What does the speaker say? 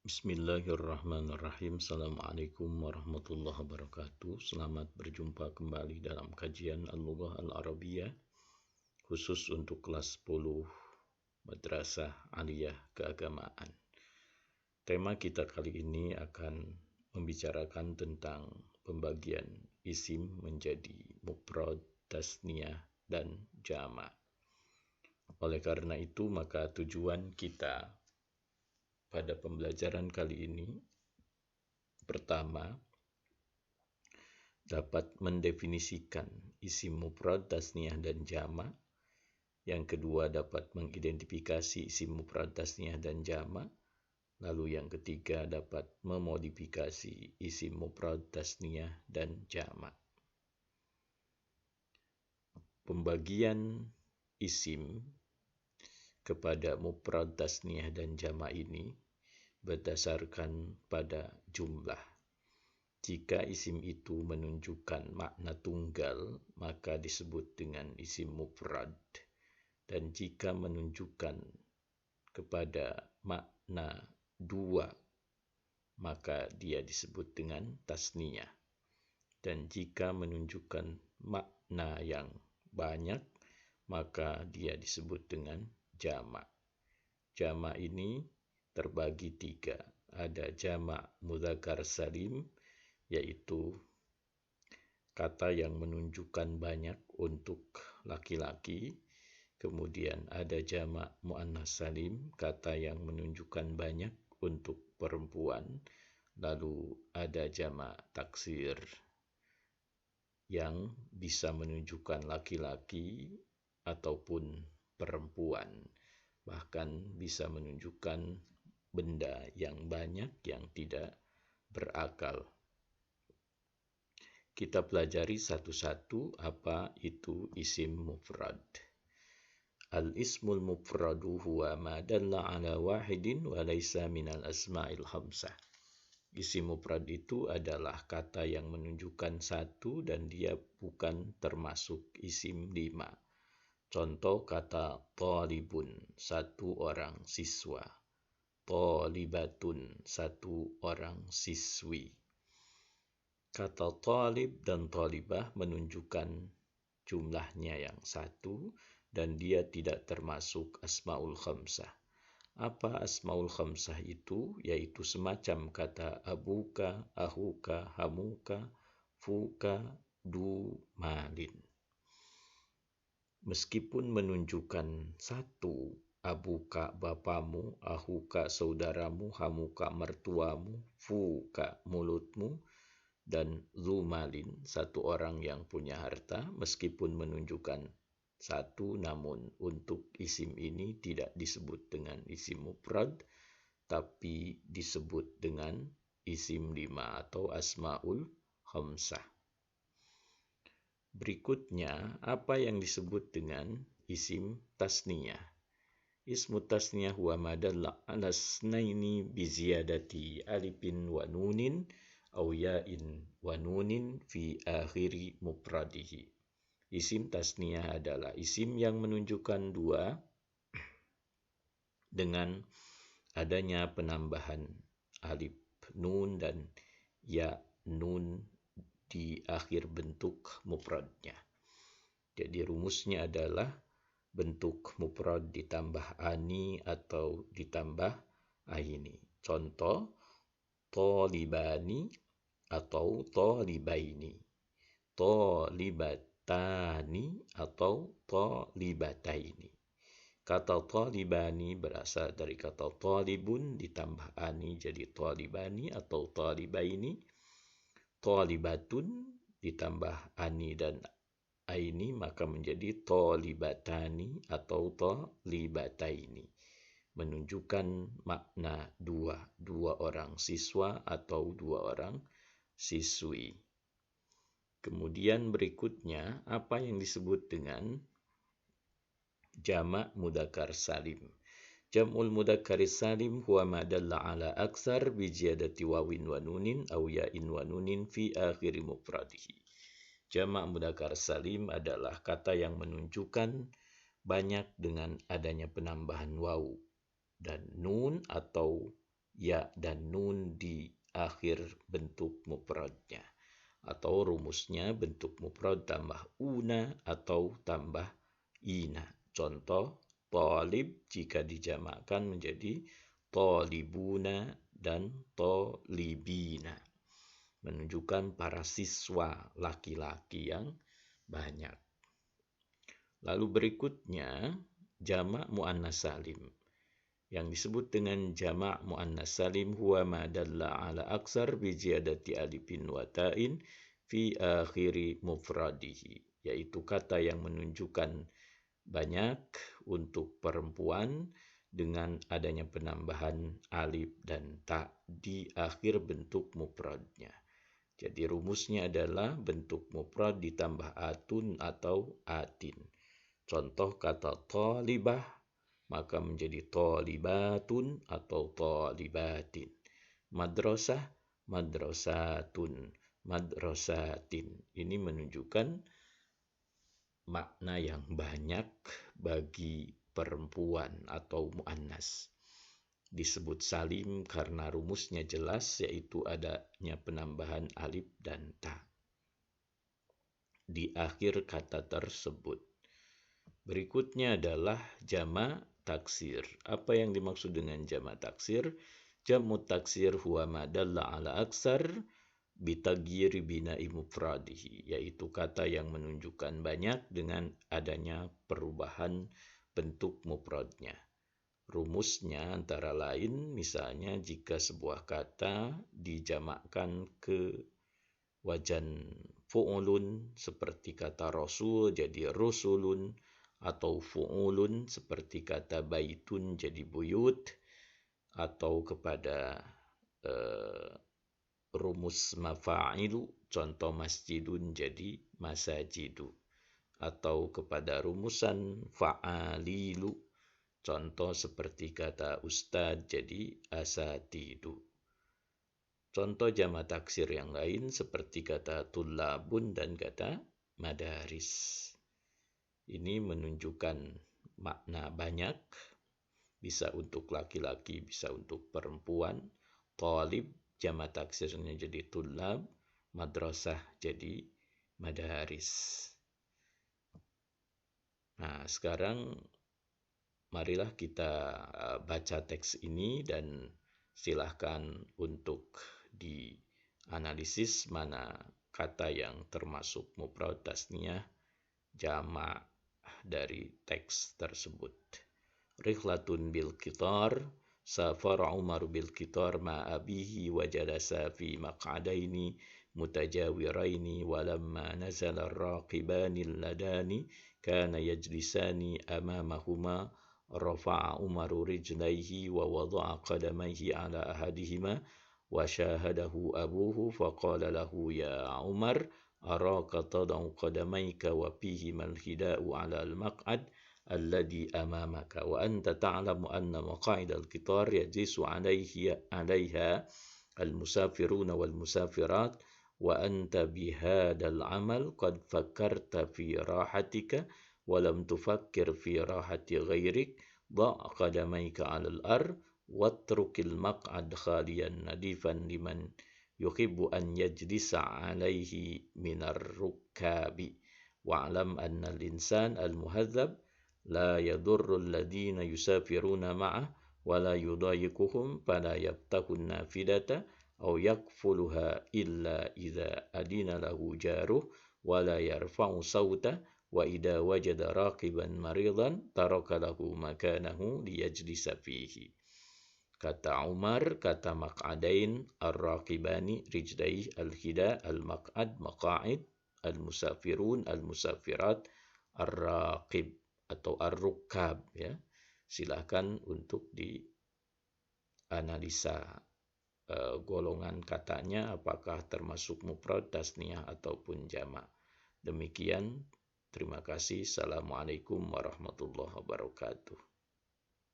Bismillahirrahmanirrahim. Assalamualaikum warahmatullahi wabarakatuh. Selamat berjumpa kembali dalam kajian Al-Lughah Al-Arabiyah khusus untuk kelas 10 Madrasah Aliyah Keagamaan. Tema kita kali ini akan membicarakan tentang pembagian isim menjadi mufrad, tasniyah, dan jama'. Oleh karena itu, maka tujuan kita pada pembelajaran kali ini, pertama, dapat mendefinisikan isim mufrad, tasniyah, dan jama'. Yang kedua, dapat mengidentifikasi isim mufrad, tasniyah, dan jama'. Lalu yang ketiga, dapat memodifikasi isim mufrad, tasniyah, dan jama'. Pembagian isim kepada mufrad, tasniyah, dan jama' ini berdasarkan pada jumlah. Jika isim itu menunjukkan makna tunggal, maka disebut dengan isim mufrad. Dan jika menunjukkan kepada makna dua, maka dia disebut dengan tasniyah. Dan jika menunjukkan makna yang banyak, maka dia disebut dengan jama'. Jama' ini terbagi tiga. Ada jama' mudzakkar salim, yaitu kata yang menunjukkan banyak untuk laki-laki. Kemudian ada jama' muannats salim, kata yang menunjukkan banyak untuk perempuan. Lalu ada jama' taksir yang bisa menunjukkan laki-laki ataupun perempuan. Bahkan bisa menunjukkan benda yang banyak yang tidak berakal. Kita pelajari satu-satu apa itu isim mufrad. Al-ismul mufradu huwa ma dalla ala wahidin wa laysa minal asma'il khamsah. Isim mufrad itu adalah kata yang menunjukkan satu dan dia bukan termasuk isim 5. Contoh kata talibun, satu orang siswa. Talibatun, satu orang siswi. Kata talib dan talibah menunjukkan jumlahnya yang satu dan dia tidak termasuk asmaul khamsah. Apa asmaul khamsah itu? Yaitu semacam kata abuka, ahuka, hamuka, fuka, du, malin. Meskipun menunjukkan satu, abuka bapamu, ahuka saudaramu, hamuka mertuamu, fuka mulutmu, dan zumalin satu orang yang punya harta, meskipun menunjukkan satu, namun untuk isim ini tidak disebut dengan isim mufrad, tapi disebut dengan isim 5 atau asmaul khamsah. Berikutnya, apa yang disebut dengan isim tasniyah? Ismu tasniyah huwa ma dalla ala snaini bi ziyadati alifin wa nunin aw ya'in wa nunin fi akhiri mufradihi. Isim tasniyah adalah isim yang menunjukkan dua dengan adanya penambahan alif nun dan ya nun di akhir bentuk mufradnya. Jadi rumusnya adalah bentuk mufrad ditambah ani atau ditambah aini. Contoh, talibani atau talibaini, talibatani atau talibataini. Kata talibani berasal dari kata talibun ditambah ani jadi talibani atau talibaini. Talibatun ditambah ani dan aini maka menjadi talibatani atau talibataini. Menunjukkan makna dua orang siswa atau dua orang siswi. Kemudian berikutnya, apa yang disebut dengan jama' mudzakkar salim? Jam'ul mudzakkar salim huwa ma dalla ala aksar bi ziyadati wawin wa nunin aw ya'in wa nunin fi akhir mufradihi. Jama' mudzakkar salim adalah kata yang menunjukkan banyak dengan adanya penambahan waw dan nun atau ya dan nun di akhir bentuk mufradnya. Atau rumusnya bentuk mufrad tambah una atau tambah ina. Contoh, thalib jika dijamakkan menjadi thalibuna dan thalibina. Menunjukkan para siswa laki-laki yang banyak. Lalu berikutnya jamak muannas salim. Yang disebut dengan jamak muannas salim huwa ma dalla ala aksar bi ziyadati alifin wa ta'in fi akhiri mufradihi, yaitu kata yang menunjukkan banyak untuk perempuan dengan adanya penambahan alif dan ta di akhir bentuk mufradnya. Jadi rumusnya adalah bentuk mufrad ditambah atun atau atin. Contoh kata talibah maka menjadi talibatun atau talibatin. Madrasah, madrasatun, madrasatin. Ini menunjukkan makna yang banyak bagi perempuan atau muannas. Disebut salim karena rumusnya jelas, yaitu adanya penambahan alif dan ta di akhir kata tersebut. Berikutnya adalah jamak taksir. Apa yang dimaksud dengan jamak taksir? Jamu taksir huwa ma dalla ala aksar bitagyiri bina'i mufradihi, yaitu kata yang menunjukkan banyak dengan adanya perubahan bentuk mufradnya. Rumusnya antara lain, misalnya jika sebuah kata dijamakkan ke wajan fu'ulun seperti kata rasul jadi rusulun, atau fu'ulun seperti kata baitun jadi buyut, atau kepada rumus mafa'ilu contoh masjidun jadi masajidu, atau kepada rumusan fa'alilu contoh seperti kata ustadz jadi asatidu. Contoh jamak taksir yang lain seperti kata tullabun dan kata madaris. Ini menunjukkan makna banyak, bisa untuk laki-laki, bisa untuk perempuan. Thalib jamak taksirnya jadi tullab, madrasah jadi madaris. Nah, sekarang marilah kita baca teks ini dan silahkan untuk dianalisis mana kata yang termasuk mufrad, tasniyah, jamak dari teks tersebut. Rihlatun bil qitar, safara Umar bil qitar ma abihi wa jalasa fi maq'adaini mutajawiraini walamma nazala ar-raqibani alladani kana yajlisani amamahuma rafa'a Umaru rijlaihi wa wada'a qadamaihi ala ahadihima wa syahadahu abuhu faqala lahu ya Umar araka tadau qadamaika wa fihima al-hida'u ala al-maq'ad alladhi amamaka wa anta ta'lamu anna maqa'id al-qitar yajlisu alaiha al-musafiruna wal-musafirat wa anta bihadal amal qad fakkarta fi rahatika ولم تفكر في راحة غيرك ضع قدميك على الأرض واترك المقعد خاليا نظيفا لمن يحب أن يجلس عليه من الركاب واعلم أن الإنسان المهذب لا يضر الذين يسافرون معه ولا يضايقهم فلا يفتح النافذة أو يقفلها إلا إذا أذن له جاره ولا يرفع صوته وإذا وجد راقبا مريضا ترك له مكانه ليجلس فيه. Kata Umar, kata maq'adain, ar-raqibani, rijlaih, al-hida, al-maq'ad, maqa'id, al-musafirun, al-musafirat, ar-raqib atau ar-rukab. Ya. Silahkan untuk dianalisa golongan katanya apakah termasuk mufrad, tasniyah ataupun jamak. Demikian. Terima kasih. Assalamualaikum warahmatullahi wabarakatuh.